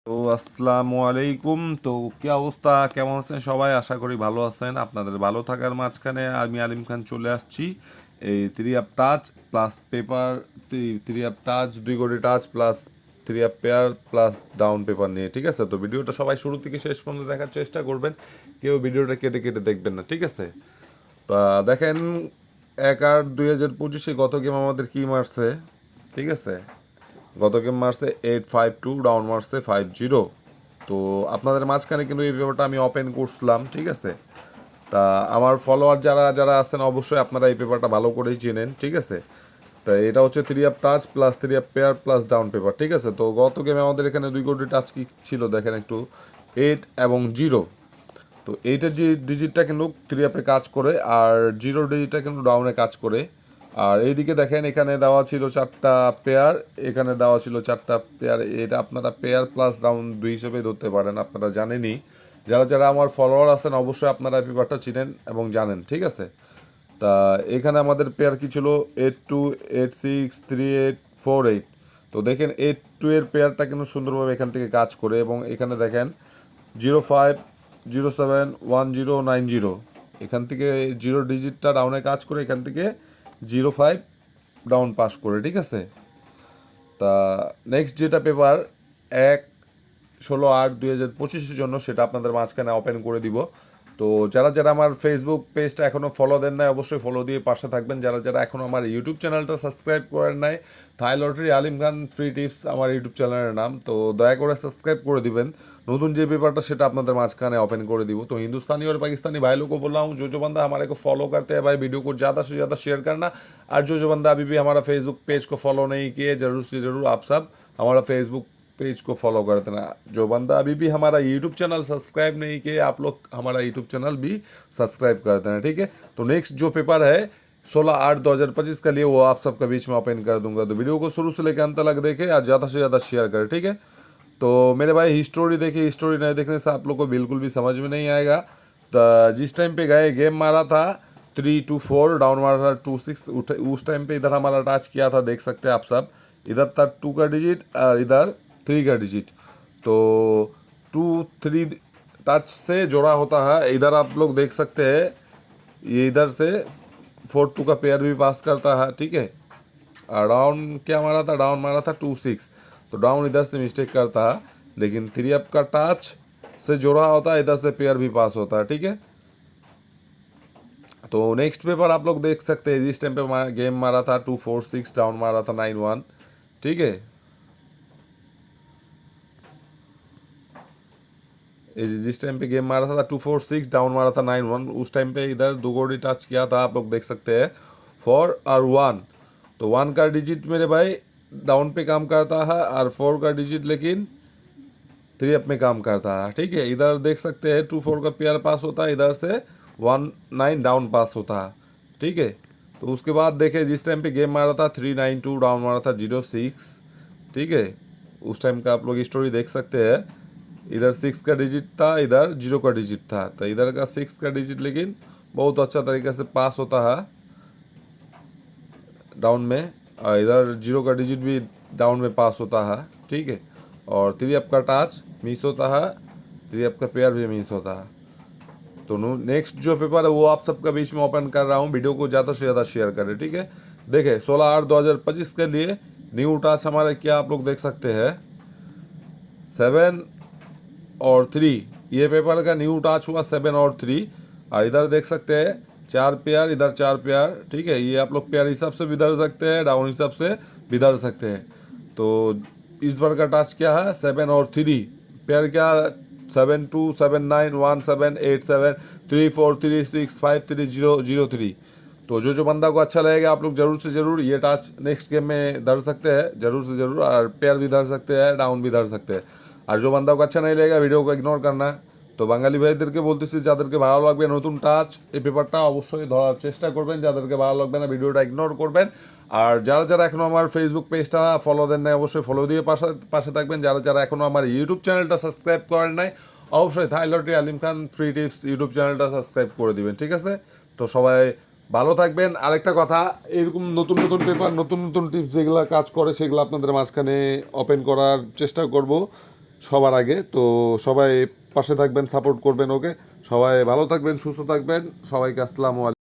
তো আসসালামু আলাইকুম। তো কি অবস্থা, কেমন আছেন সবাই? আশা করি ভালো আছেন। আপনাদের ভালো থাকার মাঝখানে আমি আলিম খান চলে আসছি। এই three up touch plus paper, three up touch 2 কোটি touch plus three up pair plus down paper নিয়ে, ঠিক আছে? তো ভিডিওটা সবাই শুরু থেকে শেষ পর্যন্ত দেখার চেষ্টা করবেন, কেউ ভিডিওটা কেটে কেটে দেখবেন না, ঠিক আছে? তা দেখেন, 1/8/2025 গত গেম আমাদের কি মারছে, ঠিক আছে? গত গেম মারছে 852, ডাউন মারছে 50। তো আপনাদের মাঝখানে কিন্তু এই পেপারটা আমি ওপেন করছিলাম, ঠিক আছে? তা আমার ফলোয়ার যারা যারা আছেন অবশ্যই আপনারা এই পেপারটা ভালো করেই চেনেন, ঠিক আছে? তা এটা হচ্ছে three up touch plus three up pair plus down paper, ঠিক আছে? তো গত গেমে আমাদের এখানে 2 কোটি টাচ কি ছিল দেখেন একটু, 8 এবং 0। তো এইটার যে ডিজিটটা কিন্তু থ্রি আপে কাজ করে, আর জিরো ডিজিটটা কিন্তু ডাউনে কাজ করে। আর এইদিকে দেখেন এখানে দেওয়া ছিল 4টা পেয়ার, এখানে দেওয়া ছিল 4টা পেয়ার। এটা আপনারা পেয়ার প্লাস ডাউন দুই হিসেবে ধরতে পারেন, আপনারা জানেনই। যারা যারা আমার ফলোয়ার আছেন অবশ্যই আপনারা এই পেপারটা চিনেন এবং জানেন, ঠিক আছে? তা এখানে আমাদের পেয়ার কি ছিল, 8 2, 8 6, 3 8 4 8। তো দেখেন 8 2 এর পেয়ারটা কিন্তু সুন্দরভাবে এখান থেকে কাজ করে, এবং এখানে দেখেন 05 07 10 90, এখান থেকে জিরো ডিজিটটা ডাউনে কাজ করে, এখান থেকে 05 ডাউন পাস করে, ঠিক আছে? তা নেক্সট যেটা পেপার 1/16/8/2025 জন্য, সেটা আপনাদের মাঝখানে ওপেন করে দিব। তো যারা যারা আমার ফেসবুক পেজটা এখনও ফলো দেন নাই অবশ্যই ফলো দিয়ে পাশে থাকবেন। যারা যারা এখনও আমার ইউটিউব চ্যানেলটা সাবস্ক্রাইব করেন নাই, থাই লটারি আলিম খান ফ্রি টিপস আমার ইউটিউব চ্যানেলের নাম, তো দয়া করে সাবস্ক্রাইব করে দিবেন। নতুন যে পেপারটা সেটা আপনাদের মাঝখানে ওপেन করে দিব। तो हिंदुस्तानी और पाकिस्तानी भाई लोग को बोल रहा हूँ, जो बंदा हमारे को फॉलो करते हैं भाई, वीडियो को ज़्यादा से ज़्यादा शेयर करना। और जो बंदा अभी भी हमारा फेसबुक पेज को फॉलो नहीं किए, ज़रूर से ज़रूर आप सब हमारा फेसबुक पेज को फॉलो कर देना। जो बंदा अभी भी हमारा यूट्यूब चैनल सब्सक्राइब नहीं किए, आप लोग हमारा यूट्यूब चैनल भी सब्सक्राइब कर देना, ठीक है? तो नेक्स्ट जो पेपर है 16/8/2025 के लिए, वो आप सबके बीच में ओपन कर दूंगा। तो वीडियो को शुरू से लेकर अंत तक देखें और ज़्यादा से ज़्यादा शेयर करें, ठीक है? तो मेरे भाई हिस्टोरी देखिए, हिस्टोरी नहीं देखने से आप लोग को बिल्कुल भी समझ में नहीं आएगा। तो जिस टाइम पे गए गेम मारा था 3 2 4, डाउन मारा था 2 6, उस टाइम पे इधर हमारा टच किया था, देख सकते हैं आप सब। इधर था 2 का डिजिट और इधर 3 का डिजिट। तो 2 3 टच से जोड़ा होता है, इधर आप लोग देख सकते हैं। ये इधर से 4 2 का पेयर भी पास करता है, ठीक है? और डाउन क्या मारा था, डाउन मारा था 2 6। तो डाउन इधर से मिस्टेक करता है, लेकिन थ्री अप का टच से जोड़ा होता है, इधर से पेयर भी पास होता है, ठीक है? तो नेक्स्ट पेपर आप लोग देख सकते हैं, जिस टाइम पे गेम मारा था 2 4 6, डाउन मारा था 9 1, ठीक है? जिस टाइम पे गेम मारा था 2 4 6, डाउन मारा था 9 1, उस टाइम पे इधर 2 गोड़ी टच किया था, आप लोग देख सकते हैं 4 और 1। तो 1 का डिजिट मेरे भाई डाउन पे काम करता है, और 4 का डिजिट लेकिन थ्री अप में काम करता है, ठीक है? इधर देख सकते हैं 2 4 का पेयर पास होता है, इधर से 1 9 डाउन पास होता है, ठीक है? तो उसके बाद देखे जिस टाइम पे गेम मारा था 3 9 2, डाउन मारा था 0 6, ठीक है? उस टाइम का आप लोग स्टोरी देख सकते हैं। इधर 6 का डिजिट था, इधर 0 का डिजिट था। तो इधर का 6 का डिजिट लेकिन बहुत अच्छा तरीके से पास होता है डाउन में, और इधर 0 का डिजिट भी डाउन में पास होता है, ठीक है? और थ्री अप का टच मिस होता है, थ्री अप का पेयर भी मिस होता है। तो नेक्स्ट जो पेपर है वो आप सबका बीच में ओपन कर रहा हूँ, वीडियो को ज़्यादा से ज़्यादा शेयर करें, ठीक है? देखें 16/8/2025 के लिए न्यू टास्क हमारे क्या आप लोग देख सकते हैं, 7 और 3। ये पेपर का न्यू टाच हुआ 7 और 3। और इधर देख सकते हैं 4 पेयर, इधर 4 पेयर, ठीक है? ये आप लोग पेयर हिसाब से भी धर सकते हैं, डाउन हिसाब से भी धर सकते हैं। तो इस बार का टास्क क्या है, 7 और 3 पेयर। क्या 7 2 7 9 1 7 8 7 3 4 3 6 5 3 0 0 3। तो जो बंदा को अच्छा लगेगा आप लोग ज़रूर से ज़रूर ये टास्क नेक्स्ट गेम में धर सकते हैं, ज़रूर से ज़रूर। और पेयर भी धर सकते हैं, डाउन भी धर सकते हैं। আর जो বান্দা को अच्छा नहीं लगेगा ভিডিও को ইগনোর करना। তো বাঙালি ভাইদেরকে বলতেছি, যাদেরকে ভালো লাগবে নতুন টাচ এই পেপারটা অবশ্যই ধরার চেষ্টা করবেন, যাদেরকে ভালো লাগবে না ভিডিওটা ইগনোর করবেন। আর যারা যারা এখনও আমার ফেসবুক পেজটা ফলো দেন নাই অবশ্যই ফলো দিয়ে পাশে পাশে থাকবেন। যারা যারা এখনও আমার ইউটিউব চ্যানেলটা সাবস্ক্রাইব করেন নাই অবশ্যই থাই লটারি আলিম খান ফ্রি টিপস ইউটিউব চ্যানেলটা সাবস্ক্রাইব করে দিবেন, ঠিক আছে? তো সবাই ভালো থাকবেন। আরেকটা কথা, এরকম নতুন নতুন পেপার, নতুন নতুন টিপস যেগুলো কাজ করে সেগুলো আপনাদের মাঝখানে ওপেন করার চেষ্টা করব। সবার আগে। তো সবাই পাশে থাকবেন, সাপোর্ট করবেন ওকে। সবাই ভালো থাকবেন, সুস্থ থাকবেন। সবাইকে আসসালামু আলাইকুম।